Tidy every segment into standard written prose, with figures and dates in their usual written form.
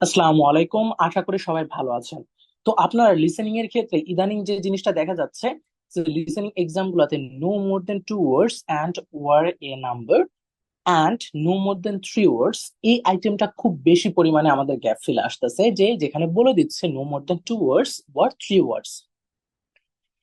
আসসালামু আলাইকুম, আশা করি সবাই ভালো আছেন। তো আপনার লিসেনিং এর ক্ষেত্রে ইদানিং যে জিনিসটা দেখা যাচ্ছে যে লিসেনিং এক্সাম গুলাতে no more than two words and or a number and no more than three words, এই আইটেমটা খুব বেশি পরিমাণে আমাদের গ্যাপ ফিলে আসতেছে, যে যেখানে বলে দিচ্ছে no more than two words or three words.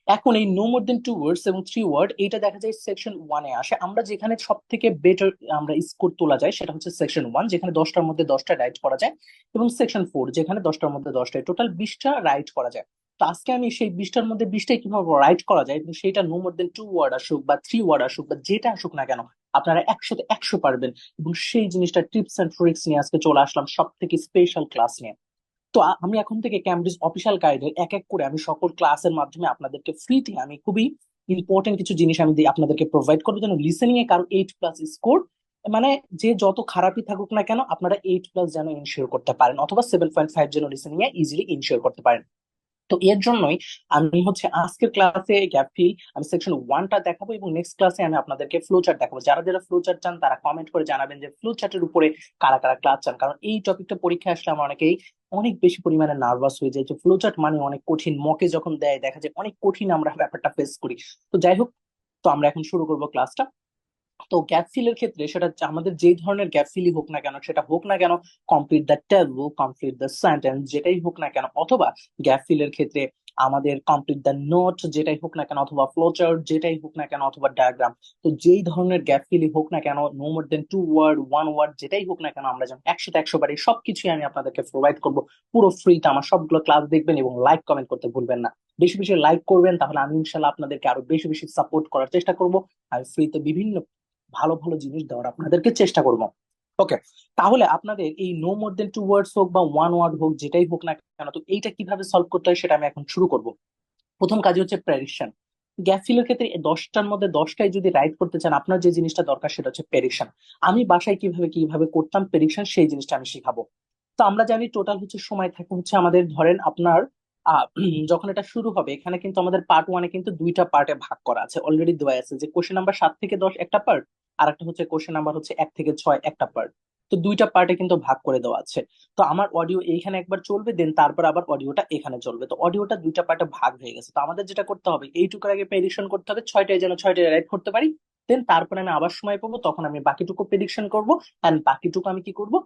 এখন এই নো মোর দেন টু ওয়ার্ডস এবং থ্রি ওয়ার্ড এইটা দেখা যায় সেকশন ওয়ানে আসে। আমরা যেখানে সব থেকে বেটার আমরা স্কোর তোলা যায় সেটা হচ্ছে সেকশন ওয়ান, যেখানে 10টার মধ্যে 10টা রাইট করা যায়, এবং সেকশন ফোর যেখানে 10টার মধ্যে 10টায় টোটাল 20টা রাইট করা যায়। তো আজকে আমি সেই 20টার মধ্যে 20টাই কিভাবে রাইট করা যায় এবং সেটা no more than two word আসুক বা থ্রি ওয়ার্ড আসুক বা যেটা আসুক না কেন, আপনারা 100তে 100 পারবেন। এবং সেই জিনিসটা টিপস এন্ড ট্রিক্স নিয়ে আজকে চলে আসলাম সব থেকে স্পেশাল ক্লাস নিয়ে। তো আমি এখন থেকে ক্যামব্রিজ অফিসিয়াল গাইডের এক এক করে আমি সকল ক্লাসের মাধ্যমে আপনাদেরকে ফ্রিতে আমি খুবই ইম্পর্টেন্ট কিছু জিনিস আমি আপনাদেরকে প্রোভাইড করবো, যেন লিসেনিং এ কারো 8+ স্কোর, মানে যে যত খারাপই থাকুক না কেন আপনারা 8+ যেন ইনশিওর করতে পারেন, অথবা 7.5 যেন লিসেনিং এ ইজিলি ইনশিওর করতে পারেন। তো এর জন্যই আমি হচ্ছে আজকের ক্লাসে গ্যাপ ফিল আমি সেকশন ওয়ানটা দেখাবো, এবং নেক্সট ক্লাসে আমি আপনাদেরকে ফ্লো চার্ট দেখাবো। যারা যারা ফ্লো চার্ট চান তারা কমেন্ট করে জানাবেন যে ফ্লো চার্টের উপরে কারা কারা ক্লাস চান, কারণ এই টপিকটা পরীক্ষা আসলে আমরা অনেকেই অনেক বেশি পরিমাণে নার্ভাস হয়ে যায় যে ফ্লো চার্ট মানে অনেক কঠিন, মকে যখন দেয় দেখা যায় অনেক কঠিন আমরা ব্যাপারটা ফেস করি। তো যাই হোক, তো আমরা এখন শুরু করবো ক্লাসটা। তো গ্যাপ ফিলের ক্ষেত্রে সেটা আমাদের যেই ধরনের গ্যাপ ফিলই হোক না কেন, সেটা হোক না কেন complete the table, complete the sentence যেটাই হোক না কেন, অথবা গ্যাপ ফিলের ক্ষেত্রে আমাদের কমপ্লিট দ্য নোট যেটাই হোক না কেন, অথবা ফ্লো চার্ট যেটাই হোক না কেন, অথবা ডায়াগ্রাম, তো যেই ধরনের গ্যাপ ফিলই হোক না কেন, no more than two word one word যেটাই হোক না কেন, আমরা যেন 100তে 100 পারি সবকিছুই আমি আপনাদেরকে প্রোভাইড করবো পুরো ফ্রিতে। আমার সবগুলো ক্লাস দেখবেন এবং লাইক কমেন্ট করতে ভুলবেন না। বেশি বেশি লাইক করবেন, তাহলে আমি ইনশাল্লাহ আপনাদেরকে আরো বেশি বেশি সাপোর্ট করার চেষ্টা করবো। আমি ফ্রিতে বিভিন্ন ভালো ভালো জিনিস দেওয়ার আপনাদেরকে চেষ্টা করব। ওকে, তাহলে আপনাদের এই নো মোর দেন টু ওয়ার্ডস হোক বা ওয়ান ওয়ার্ড হোক যেটাই হোক না কেন, তো এইটা কিভাবে সলভ করতে হয় সেটা আমি এখন শুরু করব। প্রথম কাজ হচ্ছে প্রেডিকশন। গ্যাপ ফিলের ক্ষেত্রে 10টার মধ্যে 10টাই যদি রাইট করতে চান, আপনার যে জিনিসটা দরকার সেটা হচ্ছে প্রেডিকশন। আমি বাসায় কিভাবে কিভাবে করতাম প্রেডিকশন সেই জিনিসটা আমি শিখাবো। তো আমরা জানি টোটাল হচ্ছে সময় থাকে হচ্ছে আমাদের, ধরেন আপনার যখন এটা শুরু হবে, এখানে কিন্তু আমাদের পার্ট ওয়ানে কিন্তু দুইটা পার্টে ভাগ করা আছে, অলরেডি দেওয়া আছে যে কোশ্চেন নাম্বার 7 থেকে 10 একটা পার্ট, আর একটা হচ্ছে কোশ্চেন নাম্বার হচ্ছে 1 থেকে 6 একটা পার্ট। তো দুইটা পার্টে কিন্তু ভাগ করে দেওয়া আছে। তো আমার অডিও এইখানে একবার চলবে, দেন তারপর আবার অডিওটা এখানে চলবে। তো অডিওটা দুইটা পার্টে ভাগ হয়ে গেছে, তো আমাদের যেটা করতে হবে এইটুকুর আগে প্রেডিকশন করতে হবে 6টায় যেন 6টায় রাইট করতে পারি। দেন তারপরে আমি আবার সময় পাবো, তখন আমি বাকিটুকু প্রেডিকশন করবো, এন্ড বাকিটুকু আমি কি করব,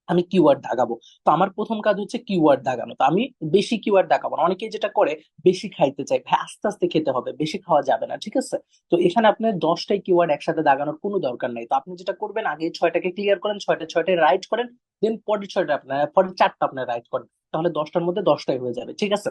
আমি কিওয়ার্ড দাগাবো। তো আমার প্রথম কাজ হচ্ছে কিওয়ার্ড দাগানো। তো আমি বেশি কিওয়ার্ড দাগাবো না, অনেকেই যেটা করে বেশি খাইতে চাই, ভাই আস্তে আস্তে খেতে হবে, বেশি খাওয়া যাবে না, ঠিক আছে? তো এখানে আপনার 10টাই কিওয়ার্ড একসাথে দাগানোর কোনো দরকার নেই। তো আপনি যেটা করবেন, আগে 6টাকে ক্লিয়ার করেন, 6টায় রাইট করেন, দেন পরের 6টা আপনার পরের 4টা আপনার রাইট করেন, তাহলে 10টার মধ্যে 10টাই হয়ে যাবে, ঠিক আছে?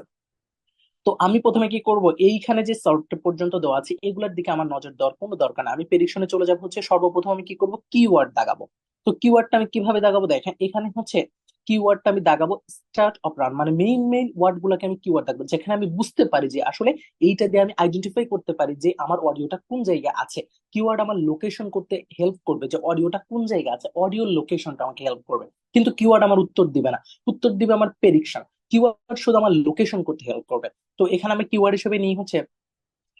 তো আমি প্রথমে কি করব, এইখানে যে শর্ট পর্যন্ত দেওয়া আছে এগুলোর দিকে আমার নজর দেওয়ার কোনো দরকার না, আমি প্রেডিকশনে চলে যাবো। হচ্ছে সর্বপ্রথম আমি কি করব, কিওয়ার্ড দাগাবো। তো কিওয়ার্ডটা আমি কিভাবে দাগাবো, দেখেন এখানে হচ্ছে কিওয়ার্ডটা আমি দাগাবো স্টার্ট অফ রান, মানে মেইন মেইন ওয়ার্ড গুলোকে আমি কিওয়ার্ড দাগাবো, যেখানে আমি বুঝতে পারি যে আসলে এইটা দিয়ে আমি আইডেন্টিফাই করতে পারি যে আমার অডিওটা কোন জায়গায় আছে। কিওয়ার্ড আমার লোকেশন করতে হেল্প করবে, যে অডিওটা কোন জায়গায় আছে, অডিওর লোকেশনটা আমাকে হেল্প করবে। কিন্তু কিওয়ার্ড আমার উত্তর দিবে না, উত্তর দিবে আমার প্রেডিকশন। কিওয়ার্ড শুধু আমার লোকেশন করতে হেল্প করবে। তো এখানে আমি কিওয়ার্ড হিসেবে নিই হচ্ছে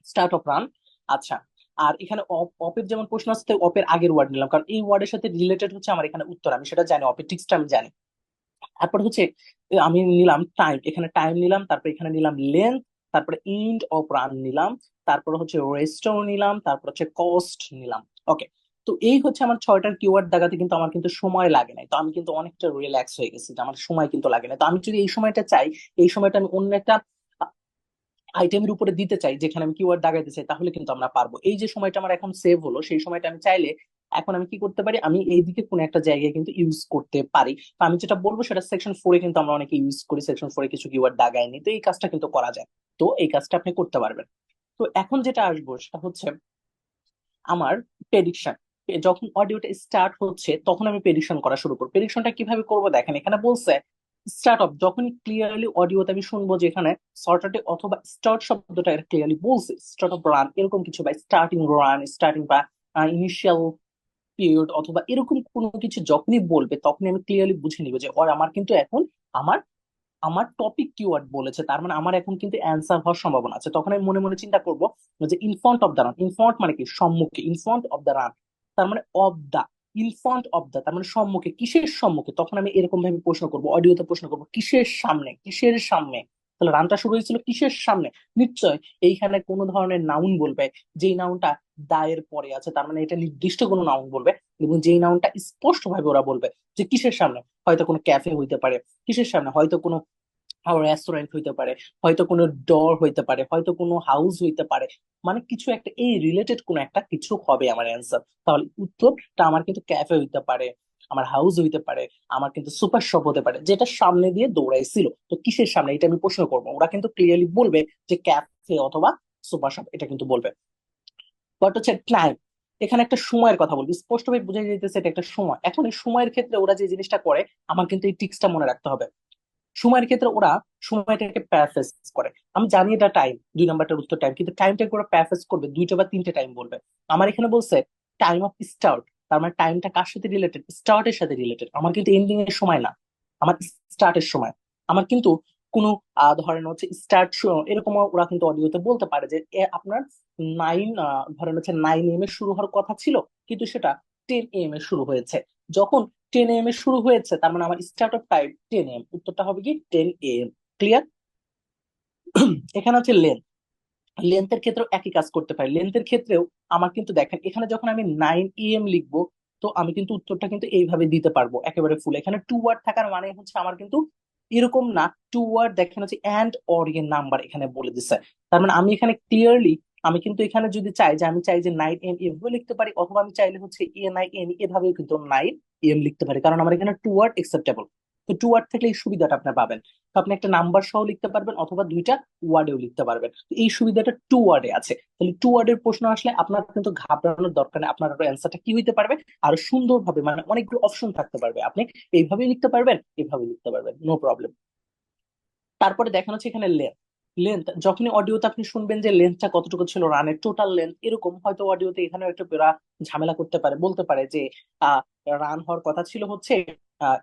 স্টার্ট অফ রান। আচ্ছা, আর এখানে অপের যেমন প্রশ্ন আসছে, অপের আগের ওয়ার্ড নিলাম, কারণ এই ওয়ার্ডের সাথে রিলেটেড হচ্ছে আমার এখানে উত্তর, আমি সেটা জানি, অপের টিক্সটা আমি জানি। তারপর হচ্ছে আমি নিলাম টাইম, এখানে টাইম নিলাম, তারপর এখানে নিলাম লেন্থ, তারপরে এন্ড অফ রান নিলাম, তারপর হচ্ছে রেস্টও নিলাম, তারপর হচ্ছে কস্ট নিলাম। ওকে, তো এই হচ্ছে আমার 6টার কিওয়ার্ড দাগাতে কিন্তু আমার কিন্তু সময় লাগে নাই, তো আমি কিন্তু অনেকটা রিল্যাক্স হয়ে গেছি, যে আমার সময় কিন্তু লাগে না। তো আমি যদি এই সময়টা চাই, এই সময়টা আমি অন্য একটা আইটেমের উপরে দিতে চাই যেখানে আমি কিওয়ার্ড দাগাইতে চাই, তাহলে কিন্তু আমরা পারবো। এই যে সময়টা আমার এখন সেভ হলো, সেই সময়টা আমি চাইলে এখন আমি কি করতে পারি, আমি এইদিকে কোনো একটা জায়গায় কিন্তু ইউজ করতে পারি। তো আমি যেটা বলবো সেটা সেকশন ফোরে কিন্তু আমরা অনেকে ইউজ করি, সেকশন ফোরে কিছু কিওয়ার্ড দাগাইনি, তো এই কাজটা কিন্তু করা যায়। তো এই কাজটা আপনি করতে পারবেন। তো এখন যেটা আসবো সেটা হচ্ছে আমার প্রেডিকশন। যখন অডিওটা স্টার্ট হচ্ছে তখন আমি প্রেডিকশন করা শুরু করবো। প্রেডিকশনটা কিভাবে করবো, দেখেন এখানে বলছে স্টার্ট অফ, যখন ক্লিয়ারলি অডিওতে আমি শুনবো যে এখানে শর্টকাটে অথবা স্টার্ট শব্দটা ক্লিয়ারলি বলছে, স্টার্ট অফ রান এরকম কিছু, বা স্টার্টিং রান, স্টার্টিং বা ইনিশিয়াল পিরিয়ড অথবা এরকম কোনো কিছু যখনই বলবে, তখনই আমি ক্লিয়ারলি বুঝে নিবো যে ওর আমার কিন্তু এখন আমার আমার টপিক কিওয়ার্ড বলেছে, তার মানে আমার এখন কিন্তু অ্যান্সার হওয়ার সম্ভাবনা আছে। তখন আমি মনে মনে চিন্তা করবো যে in front of the run, in front মানে কি সম্মুখে, in front of the run তার মানে of the, in front of the, তার মানে সম্মুখে, কিসের সম্মুখে, তখন আমি এরকম ভাবে প্রশ্ন করবো, অডিওতে প্রশ্ন করবো কিসের সামনে, কিসের সামনে। তাহলে রানটা শুরু হয়েছিল কিসের সামনে, নিশ্চয় এইখানে কোনো ধরনের নাউন বলবে, যেই নাউনটা দায়ের পরে আছে, তার মানে এটা নির্দিষ্ট কোনো নাউন বলবে, এবং যেই নাউনটা স্পষ্ট ভাবে ওরা বলবে যে কিসের সামনে, হয়তো কোনো ক্যাফে হইতে পারে, কিসের সামনে হয়তো কোনো রেস্টুরেন্ট হইতে পারে, হয়তো কোনো ডর হইতে পারে, হয়তো কোনো হাউস হইতে পারে, মানে কিছু একটা এই রিলেটেড কোনো একটা কিছু হবে আমার অ্যান্সার। তাহলে উত্তরটা আমার কিন্তু ক্যাফে হইতে পারে, আমার হাউস হইতে পারে, আমার কিন্তু সুপার শপ হতে পারে, যেটা সামনে দিয়ে দৌড়াইছিল। তো কিসের সামনে এটা আমি প্রশ্ন করবো, ওরা কিন্তু ক্লিয়ারলি বলবে যে ক্যাফে অথবা সুপার শপ, এটা কিন্তু বলবে। বাট হচ্ছে টাইম, এখানে একটা সময়ের কথা বলবি, স্পষ্টভাবে বোঝা যাইতেছে এটা একটা সময়। এখন এই সময়ের ক্ষেত্রে ওরা যে জিনিসটা করে, আমার কিন্তু এই টিক্সটা মনে রাখতে হবে। সময়ের ক্ষেত্রে ওরা সময়টাকে প্যারাফ্রেজ করে। আমি জানি এটা টাইম, 2 নাম্বারটার উত্তর টাইম, কিন্তু টাইমটাকে ওরা প্যারাফ্রেজ করবে, 2টা বা 3টে টাইম বলবে। আমার এখানে বলছে টাইম অফ স্টার্ট, তার মানে টাইমটা কার সাথে রিলেটেড, স্টার্টের সাথে রিলেটেড। আমার কিন্তু এন্ডিং এর সময় না, আমার স্টার্টের সময়। আমার কিন্তু কোনো ধরেন হচ্ছে স্টার্ট, এরকম ওরা কিন্তু অডিওতে বলতে পারে যে আপনার 9, ধরেন হচ্ছে 9 AM এ শুরু হওয়ার কথা ছিল, কিন্তু সেটা 10 AM এ শুরু হয়েছে। যখন 10 AM এ শুরু হয়েছে, তার মানে আমার স্টার্ট অফ টাইম 10 AM, উত্তরটা হবে কি 10 AM। ক্লিয়ার? এখানে হচ্ছে লেন্থ, লেন্থের ক্ষেত্রেও একই কাজ করতে পারি। লেন্থের ক্ষেত্রেও আমার কিন্তু দেখেন, এখানে যখন আমি 9 AM লিখবো, তো আমি কিন্তু উত্তরটা কিন্তু এইভাবে দিতে পারবো একেবারে ফুল। এখানে 2 ওয়ার্ড থাকার মানে হচ্ছে আমার কিন্তু এরকম না, 2 ওয়ার্ড দেখেন হচ্ছে অ্যান্ড অর এর নাম্বার এখানে বলে দিছে। তার মানে আমি এখানে ক্লিয়ারলি, আমি কিন্তু এখানে যদি চাই যে, আমি চাই যে 9 AM এভাবে লিখতে পারি, অথবা আমি চাইলে হচ্ছে ENIN এভাবেও কিন্তু 9 AM লিখতে পারি, কারণ আমার এখানে 2 ওয়ার্ড একসেপ্টেবল। তো 2 ওয়ার্ড থাকলে এই সুবিধাটা আপনি পাবেন। তো আপনি একটা নাম্বার সহ লিখতে পারবেন, অথবা 2টা ওয়ার্ডেও লিখতে পারবেন। তো এই সুবিধাটা 2 ওয়ার্ডে আছে। তাহলে 2 ওয়ার্ডের প্রশ্ন আসলে আপনার কিন্তু ঘাবড়ানোর দরকার নেই, আপনার অ্যান্সারটা কি হইতে পারবে, আরো সুন্দরভাবে, মানে অনেকগুলো অপশন থাকতে পারবে, আপনি এইভাবে লিখতে পারবেন, এইভাবে লিখতে পারবেন, নো প্রবলেম। তারপরে দেখানো হচ্ছে এখানে লেন্থ। লেন্থ যখনই অডিওতে আপনি শুনবেন যে লেন্থটা কতটুকু ছিল, রানের টোটাল লেন্থ এরকম, হয়তো অডিওতে এখানেও একটা পেরা ঝামেলা করতে পারে, বলতে পারে যে আহ রান হওয়ার কথা ছিল হচ্ছে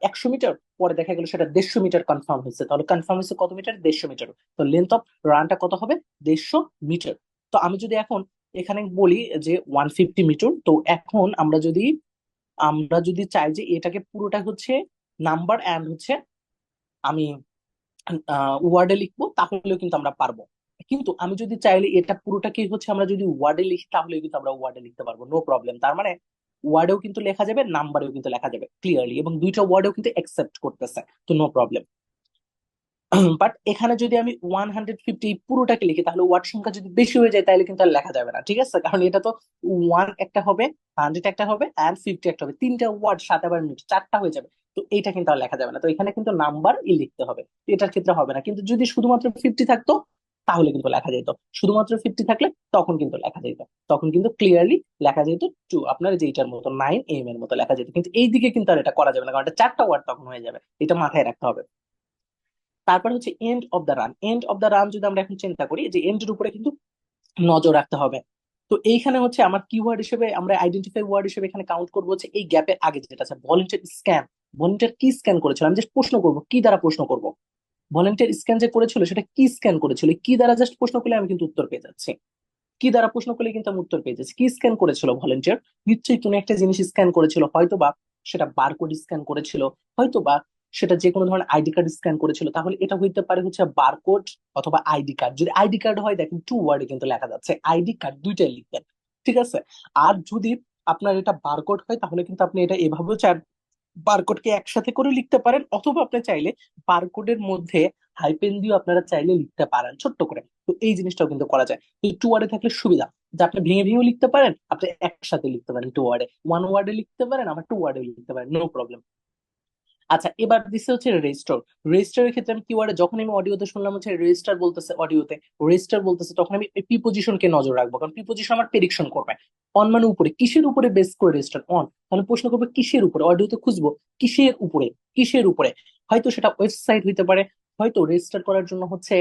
100 মিটার, পরে দেখা গেল সেটা 150 মিটার কনফার্ম হয়েছে। তাহলে কনফার্ম হয়েছে কত মিটার, 150 মিটার। তো লেন্থ অফ রানটা কত হবে, 150 মিটার। তো আমি যদি এখন এখানে বলি যে 150 মিটার, তো এখন আমরা যদি চাই যে এটাকে পুরোটা হচ্ছে নাম্বার অ্যান্ড হচ্ছে আমি ওয়ার্ডে লিখবো, তাহলেও কিন্তু আমরা পারবো। কিন্তু আমি যদি চাইলে এটা পুরোটাকে হচ্ছে আমরা যদি ওয়ার্ডে লিখি, তাহলে কিন্তু আমরা ওয়ার্ডে লিখতে পারবো, নো প্রবলেম। তার মানে ওয়ার্ডেও কিন্তু লেখা যাবে, নাম্বারেও কিন্তু লেখা যাবে ক্লিয়ারলি, এবং 2টা ওয়ার্ডেও কিন্তু অ্যাকসেপ্ট করতেছে, তো নো প্রবলেম। বাট এখানে যদি আমি 150 পুরোটাকে লিখি, তাহলে ওয়ার্ড সংখ্যা যদি বেশি হয়ে যায়, তাহলে কিন্তু আর লেখা যাবে না, ঠিক আছে? কারণ এটা তো 1 একটা হবে, 100 একটা হবে, অ্যান্ড 50 একটা হবে, 3টা ওয়ার্ড, 7 আবার মিনিট, 4টা হয়ে যাবে। তো এটা কিন্তু আর লেখা যাবে না, তো এখানে কিন্তু নাম্বার লিখতে হবে। তো এটার ক্ষেত্রে হবে না, কিন্তু যদি শুধুমাত্র 50 থাকতো, তাহলে কিন্তু লেখা যেত। শুধুমাত্র 50 থাকলে তখন কিন্তু লেখা যেত, তখন কিন্তু ক্লিয়ারলি লেখা যেত টু, আপনার যেটার মতো 9 AM এর মতো লেখা যেত। কিন্তু এই দিকে কিন্তু আর এটা করা যাবে না, কারণ এটা 4টা ওয়ার্ড তখন হয়ে যাবে, এটা মাথায় রাখতে হবে। তারপর হচ্ছে end of the run. End of the run যদি আমরা এখন চিন্তা করি, যে এন্ডের উপরে কিন্তু নজর রাখতে হবে। তো এইখানে হচ্ছে আমার কিওয়ার্ড হিসেবে, আমরা আইডেন্টিফাই ওয়ার্ড হিসেবে এখানে কাউন্ট করবো হচ্ছে এই গ্যাপের আগে যেটা আছে ভলেন্টিয়ার স্ক্যান। ভলেন্টিয়ার কি স্ক্যান করেছিল, আমি জাস্ট প্রশ্ন করবো, কি দ্বারা প্রশ্ন করব, ভলেন্টিয়ার স্ক্যান যে করেছিল সেটা কি স্ক্যান করেছিল, কি দ্বারা জাস্ট প্রশ্ন করলে আমি কিন্তু উত্তর পেয়ে যাচ্ছি। কি দ্বারা প্রশ্ন করলে কিন্তু আমি উত্তর পেয়ে যাচ্ছি, কি স্ক্যান করেছিল ভলেন্টিয়ার, নিশ্চয়ই কোনো একটা জিনিস স্ক্যান করেছিল, হয়তো বা সেটা বারকোড স্ক্যান করেছিল, হয়তো বা সেটা যে কোনো ধরনের আইডি কার্ড স্ক্যান করেছিল। তাহলে এটা হইতে পারে হচ্ছে বারকোড অথবা আইডি কার্ড। যদি আইডি কার্ড হয়, দেখেন 2 ওয়ার্ডে কিন্তু লেখা যাচ্ছে, আইডি কার্ড দুইটাই লিখবেন, ঠিক আছে? আর যদি আপনার এটা বারকোড হয়, তাহলে কিন্তু আপনি এটা এভাবেও বারকোডকে একসাথে করে লিখতে পারেন, অথবা আপনি চাইলে বারকোডের মধ্যে হাইপেন দিয়ে আপনারা চাইলে লিখতে পারেন ছোট্ট করে। তো এই জিনিসটাও কিন্তু করা যায়। এই 2 ওয়ার্ডে থাকলে সুবিধা, যে আপনি ভেঙে ভেঙেও লিখতে পারেন, আপনি একসাথে লিখতে পারেন 2 ওয়ার্ডে, 1 ওয়ার্ডে লিখতে পারেন, আবার 2 ওয়ার্ডে লিখতে পারেন, নো প্রবলেম। আচ্ছা, এবার দিচ্ছে হচ্ছে রেজিস্টার। রেজিস্টারের ক্ষেত্রে আমি কিওয়ার্ডে, যখন আমি অডিওতে শুনলাম হচ্ছে রেজিস্টার বলতেছে, অডিওতে রেজিস্টার বলতেছে, তখন আমি প্রিপোজিশনকে নজর রাখবো, কারণ প্রিপোজিশন আমার প্রেডিকশন করবে। অন মানে উপরে, কিসের উপরে বেস করে রেজিস্টার অন, তাহলে প্রশ্ন করবো কিসের উপরে, অডিওতে খুঁজবো কিসের উপরে, কিসের উপরে। হয়তো সেটা ওয়েবসাইট হইতে পারে, হয়তো রেজিস্টার করার জন্য হচ্ছে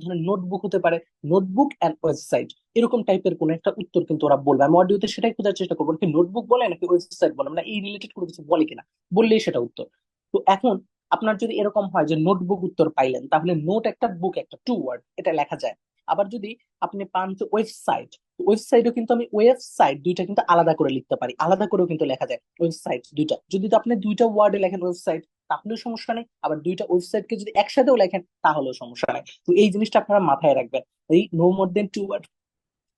ধরেন নোটবুক হতে পারে, নোটবুক এন্ড ওয়েবসাইট, এরকম টাইপের কোন একটা উত্তর কিন্তু ওরা বলবে। আমি অডিওতে সেটাই খোঁজার চেষ্টা করবো, কি নোটবুক বলে নাকি ওয়েবসাইট বলে, মানে এই রিলেটেড কোনো কিছু বলে কিনা, বললেই সেটা উত্তর। তো এখন আপনার যদি এরকম হয় যে নোটবুক উত্তর পাইলেন, তাহলে নোট একটা, বুক একটা, 2 ওয়ার্ড এটা লেখা যায়। আবার যদি আপনি পান যে ওয়েবসাইট, ওয়েবসাইটও কিন্তু আমি ওয়েবসাইট দুইটা কিন্তু আলাদা করে লিখতে পারি, আলাদা করেও কিন্তু লেখা যায় ওয়েবসাইট দুইটা। যদি তো আপনি দুইটা ওয়ার্ডে লেখেন ওয়েবসাইট তাহলেও সমস্যা নেই, আবার দুইটা ওয়েবসাইটকে যদি একসাথেও লেখেন তাহলেও সমস্যা নেই। তো এই জিনিসটা আপনারা মাথায় রাখবেন। এই no more than two word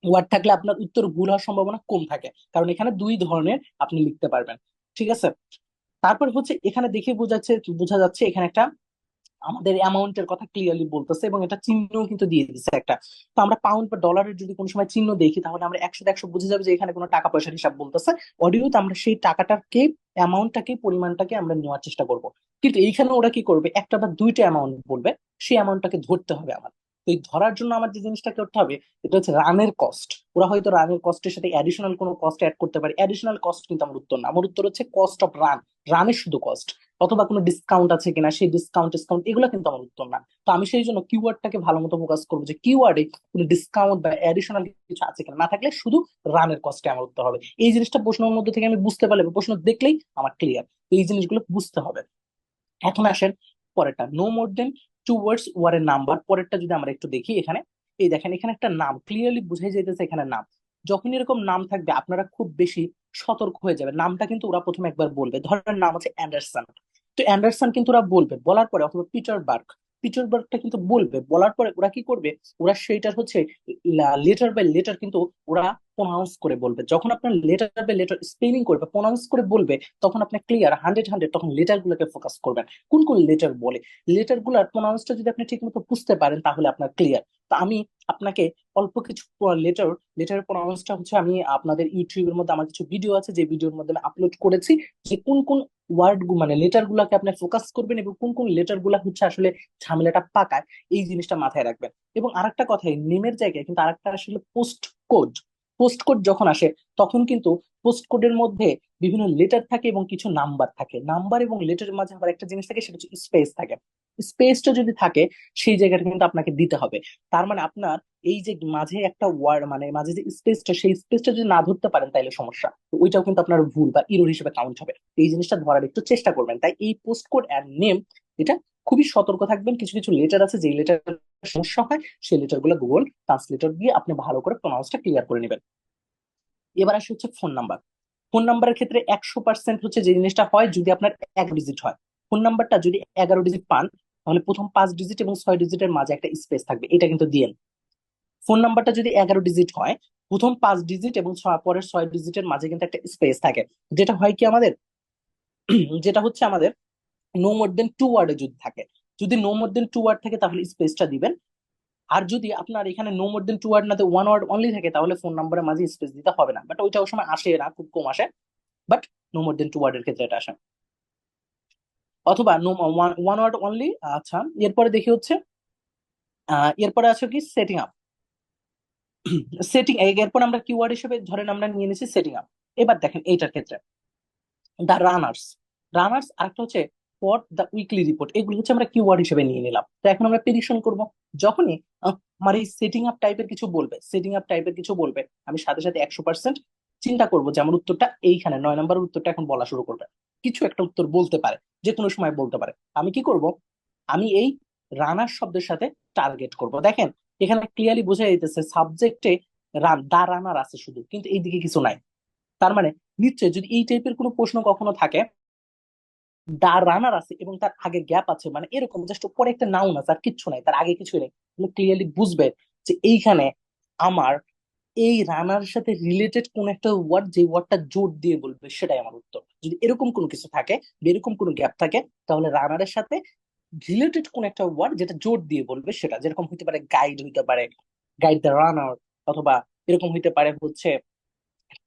word থাকলে আপনার উত্তর ভুল হওয়ার সম্ভাবনা কম থাকে, কারণ এখানে দুই ধরনের আপনি লিখতে পারবেন। ঠিক আছে। তারপর হচ্ছে এখানে দেখে বোঝা যাচ্ছে এখানে একটা আমাদের অ্যামাউন্টের কথা ক্লিয়ারলি বলতেছে, এবং এটা চিহ্ন কিন্তু দিয়ে দিচ্ছে একটা। তো আমরা পাউন্ড বা ডলারের যদি কোনো সময় চিহ্ন দেখি তাহলে আমরা 100-100 বুঝে যাবে যে এখানে কোনো টাকা পয়সার হিসাব বলতেছে। অডিওতে আমরা সেই টাকাটাকে, অ্যামাউন্টটাকে, পরিমাণটাকে আমরা নেওয়ার চেষ্টা করব। কিন্তু এইখানে ওরা কি করবে, একটা বা দুইটা অ্যামাউন্ট বলবে, সেই অ্যামাউন্টটাকে ধরতে হবে আমার। তো এই ধরার জন্য আমার যে জিনিসটা করতে হবে এটা হচ্ছে রানের কস্ট। ওরা হয়তো রানের কস্টের সাথে অ্যাডিশনাল কোনো কস্ট অ্যাড করতে পারে, অ্যাডিশনাল কস্ট কিন্তু আমার উত্তর না, আমার উত্তর হচ্ছে কস্ট অফ রান, রানের শুধু কস্ট। অথবা কোনো ডিসকাউন্ট আছে কিনা, সেই ডিসকাউন্ট এগুলো কিন্তু আমার উত্তর না। তো আমি সেই জন্য কিওয়ার্ডটাকে ভালো মতো ফোকাস করবো যে কিওয়ার্ডে কোনো ডিসকাউন্ট বা এডিশনাল কিছু আছে কিনা, না থাকলে শুধু রানের কস্টে আমার উত্তর হবে। এই জিনিসটা প্রশ্নের মধ্যে থেকে আমি বুঝতে পারলে বা প্রশ্ন দেখলেই আমার ক্লিয়ার, এই জিনিসগুলো বুঝতে হবে। এখন আসেন পরেরটা, no more than two words war a number. পরেরটা যদি আমরা একটু দেখি এখানে, এই দেখেন এখানে একটা নাম ক্লিয়ারলি বুঝাই যাইতেছে এখানে নাম। যখন এরকম নাম থাকবে আপনারা খুব বেশি সতর্ক হয়ে যাবে। নামটা কিন্তু ওরা প্রথমে একবার বলবে, ধরেন নাম হচ্ছে অ্যান্ডারসন, তো অ্যান্ডারসন কিন্তু ওরা বলবে, বলার পরে অথবা পিটার বার্গটা কিন্তু বলবে, বলার পরে ওরা কি করবে, ওরা সেইটার হচ্ছে লেটার বাই লেটার কিন্তু ওরা প্রোনাউন্স করে বলবে। যখন আপনার লেটার বাই লেটার স্পেলিং করবে, প্রোনাউন্স করে বলবে, তখন আপনি ক্লিয়ার 100 তখন লেটার গুলোকে ফোকাস করবেন, কোন কোন লেটার বলে। লেটার গুলার প্রোনাউন্সটা যদি আপনি ঠিক মতো বুঝতে পারেন তাহলে আপনার ক্লিয়ার। তো আমি আপনাকে অল্প কিছু লেটারের প্রোনাউন্সটা হচ্ছে আমি আপনাদের ইউটিউবের মধ্যে আমার কিছু ভিডিও আছে, যে ভিডিওর মধ্যে আমি আপলোড করেছি, যে কোন কোন ওয়ার্ড মানে লেটার গুলাকে আপনি ফোকাস করবেন এবং কোন কোন লেটার গুলা হচ্ছে আসলে ঝামেলাটা পাকায়, এই জিনিসটা মাথায় রাখবেন। এবং আরেকটা কথা, নেমের জায়গায় কিন্তু আরেকটা আসলে কোড পোস্ট কোড যখন আসে তখন কিন্তু পোস্ট কোডের মধ্যে বিভিন্ন লেটার থাকে এবং কিছু নাম্বার থাকে, নাম্বার এবং লেটারের মাঝে আবার একটা জিনিস থাকে, সেটা হচ্ছে স্পেস থাকে। স্পেসটা যদি থাকে সেই জায়গাটা কিন্তু আপনাকে দিতে হবে। তার মানে আপনার এই যে মাঝে একটা ওয়ার্ড মানে মাঝে যে স্পেসটা, সেই স্পেসটা যদি না ধরতে পারেন তাহলে সমস্যা, তো ওইটাও কিন্তু আপনার ভুল বা ইরর হিসেবে কাউন্ট হবে। এই জিনিসটা ধরার একটু চেষ্টা করবেন। তাই এই পোস্ট কোড অ্যান্ড নেম এটা খুবই সতর্ক থাকবেন। কিছু কিছু লেটার আছে যে লেটার সমস্যা হয়, সেই লেটার গুলো গুগল ট্রান্সলেটর দিয়ে আপনি ভালো করে প্রনাউন্সটা ক্লিয়ার করে নেবেন। এবার আসে হচ্ছে ফোন নাম্বার। ফোন নাম্বারের ক্ষেত্রে 100% হচ্ছে যে জিনিসটা হয়, যদি আপনার 11 ডিজিট হয়, ফোন নাম্বারটা যদি 11 ডিজিট পান তাহলে প্রথম 5 ডিজিট এবং 6 ডিজিটের মাঝে একটা স্পেস থাকবে, এটা কিন্তু দিয়েন। ফোন নাম্বারটা যদি 11 ডিজিট হয়, প্রথম 5 ডিজিট এবং পরের 6 ডিজিটের মাঝে কিন্তু একটা স্পেস থাকে। যেটা হয় কি আমাদের, যেটা হচ্ছে আমাদের নো মোর দেন টু ওয়ার্ডে যদি থাকে, যদি no more than two word থাকে তাহলে স্পেসটা দিবেন। আর যদি আপনার এখানে no more than two word না, ওয়ান ওয়ার্ড অনলি থাকে, তাহলে ফোন নাম্বারের মাঝে স্পেস দিতে হবে না, বাট ওইটা ওই সময় আসে না, খুব কম আসে। But no more than two ওয়ার্ডের ক্ষেত্রে এটা আসে, অথবা no one one word only. আচ্ছা, এরপরে দেখি হচ্ছে এরপরে আছে কি সেটিং আপ। এরপর আমরা কিওয়ার্ড হিসেবে ধরেন আমরা নিয়ে নিয়েছি সেটিং আপ। এবার দেখেন এইটার ক্ষেত্রে দা রানার্স, আরেকটা হচ্ছে ফর দ্য উইকলি রিপোর্ট, এগুলো হচ্ছে আমরা কিওয়ার্ড হিসেবে নিয়ে নিলাম। তো এখন আমরা প্রেডিকশন করব, যখনই আমার এই সেটিং আপ টাইপের কিছু বলবে, আমি সাথে সাথে 100% চিন্তা করব যে আমার উত্তরটা এইখানে 9 নম্বরের উত্তরটা এখন বলা শুরু করবে। কিছু একটা উত্তর বলতে পারে, যে কোনো সময় বলতে পারে। আমি কি করব, আমি এই রানার শব্দের সাথে টার্গেট করব। দেখেন এখানে ক্লিয়ারলি বোঝা যাইতেছে সাবজেক্টে দা রানার আছে শুধু, কিন্তু এইদিকে কিছু নাই। তার মানে নিশ্চয়ই যদি এই টাইপের কোনো প্রশ্ন কখনো থাকে, দা রানার আছে এবং তার আগে গ্যাপ আছে, মানে এরকম জাস্ট পরে একটা নাউন আছে আর কিচ্ছু নাই, তার আগে কিছু নেই, তুমি ক্লিয়ারলি বুঝবে যে এইখানে আমার এই রানার সাথে রিলেটেড কোন একটা ওয়ার্ড, যে ওয়ার্ডটা জোর দিয়ে বলবে সেটাই আমার উত্তর। যদি এরকম কোনো কিছু থাকে বা এরকম কোনো গ্যাপ থাকে, তাহলে রানারের সাথে রিলেটেড কোন একটা ওয়ার্ড যেটা জোর দিয়ে বলবে সেটা, যেরকম হইতে পারে গাইড, হইতে পারে গাইড দ্য রানার, অথবা এরকম হইতে পারে হচ্ছে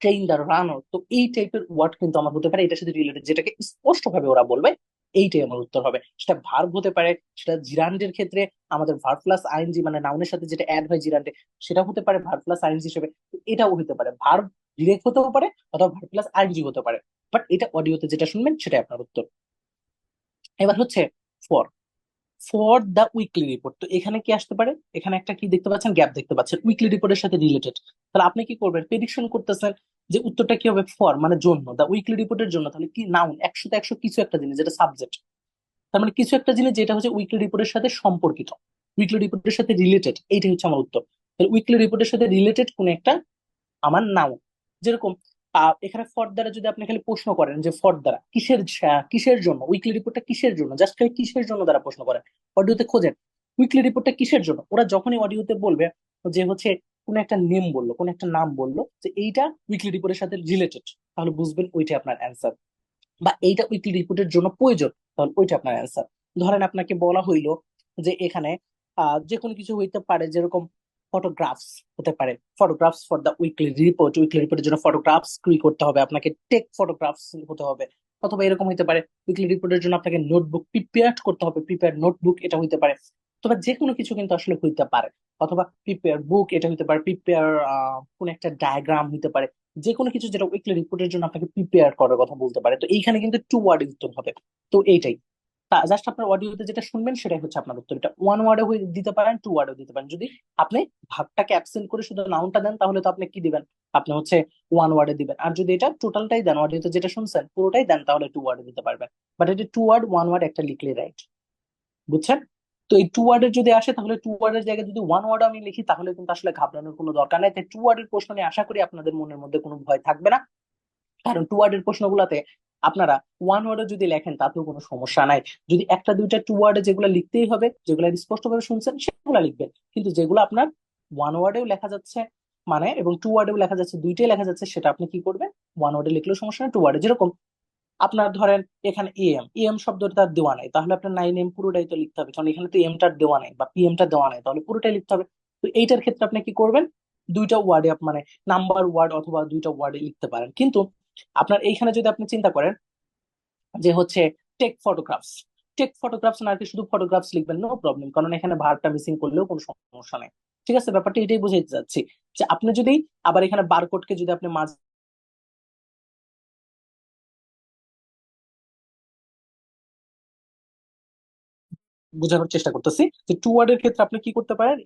ট্রেইন দ্য রানার। তো এই টাইপের ওয়ার্ড কিন্তু আমার হতে পারে এটার সাথে রিলেটেড, যেটাকে স্পষ্ট ভাবে ওরা বলবে, এইটাই আমার উত্তর হবে। সেটা ভার্ব হতে পারে, সেটা জিরান্ডের ক্ষেত্রে আমাদের ভার্ব প্লাস আইএনজি মানে নাউনের সাথে যেটা অ্যাড হয় জিরান্ডে, সেটা হতে পারে ভার্ব প্লাস আইএনজি হিসেবে। তো এটাও হতে পারে ভার্ব ডিরেক্ট হতেও পারে অথবা ভার্ব প্লাস আইএনজি হতে পারে। বাট এটা অডিওতে যেটা শুনবেন সেটাই আপনার উত্তর। এবার হচ্ছে for for the weekly report. তো এখানে কি আসতে পারে, এখানে একটা কি দেখতে পাচ্ছেন, গ্যাপ দেখতে পাচ্ছেন, উইকলি রিপোর্টের সাথে রিলেটেড। তাহলে আপনি কি করবেন, প্রেডিকশন করতেছেন যে উত্তরটা কি হবে, ফর মানে জন্য, দা উইকলি রিপোর্টের জন্য। তাহলে কি নাউন 100-100 কিছু একটা জিনিস যেটা সাবজেক্ট, তার মানে কিছু একটা জিনিস যেটা হচ্ছে উইকলি রিপোর্টের সাথে সম্পর্কিত, উইকলি রিপোর্টের সাথে রিলেটেড, এইটাই হচ্ছে আমার উত্তর। তাহলে উইকলি রিপোর্টের সাথে রিলেটেড কোন একটা আমার নাউন। যেরকম এখানে ফর দ্বারা যদি আপনি খালি প্রশ্ন করেন যে ফর দ্বারা কিসের কিসের জন্য, উইকলি রিপোর্টটা কিসের জন্য, জাস্ট খালি কিসের জন্য দ্বারা প্রশ্ন করেন, অডিওতে খোঁজেন উইকলি রিপোর্টটা কিসের জন্য। ওরা যখনই অডিওতে বলবে যে হচ্ছে কোন একটা নেম বললো, কোন একটা নাম বললো যে এইটা উইকলি রিপোর্টের সাথে রিলেটেড, তাহলে বুঝবেন ওইটা আপনার অ্যান্সার। বা এইটা উইকলি রিপোর্টের জন্য প্রয়োজন, তাহলে ওইটা আপনার অ্যান্সার। ধরেন আপনাকে বলা হইলো যে এখানে যে কোনো কিছু হইতে পারে, যেরকম ফটোগ্রাফস হতে পারে, photographs for the weekly report, weekly রিপোর্টের জন্য ফটোগ্রাফস ক্রিয়েট করতে হবে আপনাকে, টেক ফটোগ্রাফস হতে হবে। অথবা এরকম হইতে পারে উইকলি রিপোর্টের জন্য আপনাকে নোটবুক প্রিপেয়ার করতে হবে, প্রিপেয়ার নোটবুক এটা হইতে পারে। অথবা যে কোনো কিছু কিন্তু আসলে হইতে পারে। অথবা প্রিপেয়ার বুক এটা হইতে পারে, প্রিপেয়ার কোন একটা ডায়াগ্রাম হইতে পারে। যে কোনো কিছু যেটা উইকলি রিপোর্টের জন্য আপনাকে প্রিপেয়ার করার কথা বলতে পারে, তো এইখানে কিন্তু টু ওয়ার্ড উত্তর হবে। তো এইটাই, জাস্ট আপনার অডিওতে যেটা শুনবেন সেটাই হচ্ছে আপনার উত্তর। এটা ওয়ান ওয়ার্ডে দিতে পারেন, টু ওয়ার্ডে দিতে পারেন। যদি আপনি ভাগটাকে অ্যাবসেন্ট করে শুধু নাউনটা দেন তাহলে তো আপনি কি দিবেন, আপনি হচ্ছে ওয়ান ওয়ার্ডে দিবেন। আর যদি এটা টোটালটাই দেন, অডিওতে যেটা শুনছেন পুরোটাই দেন, তাহলে টু ওয়ার্ডে দিতে পারবেন। বাট এটা টু ওয়ার্ড ওয়ান ওয়ার্ড একটা লিখলে রাইট, বুঝছেন? তো এই টু ওয়ার্ডের যদি আসে, তাহলে টু ওয়ার্ডের জায়গায় যদি ওয়ান ওয়ার্ড আমি লিখি, তাহলে কিন্তু আসলে ঘাবড়ানোর কোনো দরকার নাই। তাই টু ওয়ার্ডের প্রশ্ন নিয়ে আশা করি আপনাদের মনের মধ্যে কোনো ভয় থাকবে না। কারণ টু ওয়ার্ডের প্রশ্নগুলোতে আপনারা ওয়ান ওয়ার্ডে যদি লেখেন তাতেও কোনো সমস্যা নাই। যদি একটা দুইটা টু ওয়ার্ডে যেগুলো লিখতেই হবে, যেগুলো স্পষ্টভাবে শুনছেন সেগুলো লিখবেন। কিন্তু যেগুলো আপনার ওয়ান ওয়ার্ডেও লেখা যাচ্ছে মানে, এবং টু ওয়ার্ডেও লেখা যাচ্ছে, দুইটাই লেখা যাচ্ছে, সেটা আপনি কি করবেন, ওয়ান ওয়ার্ডে লিখলেও সমস্যা নেই, টু ওয়ার্ডে। যেরকম আপনার ধরেন এখানে এম, এম শব্দটা তার দেওয়া নাই, তাহলে আপনার নাইন এম পুরোটাই তো লিখতে হবে, কারণ এখানে তো এমটার দেওয়া নাই বা পিএমটা দেওয়া নাই, তাহলে পুরোটাই লিখতে হবে। তো এইটার ক্ষেত্রে আপনি কি করবেন, দুইটা ওয়ার্ডে মানে নাম্বার ওয়ার্ড অথবা দুইটা ওয়ার্ডে লিখতে পারেন। কিন্তু আপনার এইখানে যদি আপনি চিন্তা করেন যে হচ্ছে টেক ফটোগ্রাফস, টেক ফটোগ্রাফস না কি শুধু ফটোগ্রাফস লিখবেন, নো প্রবলেম, কারণ এখানে ভার্বটা মিসিং করলেও কোনো সমস্যা নেই। ঠিক আছে, ব্যাপারটা এটাই বুঝাইতে চাচ্ছি যে আপনি যদি আবার এখানে বারকোডকে যদি আপনি মাঝে বোঝানোর চেষ্টা করতেছি যে টু ওয়ার্ডের ক্ষেত্রে আপনি কি করতে পারেন,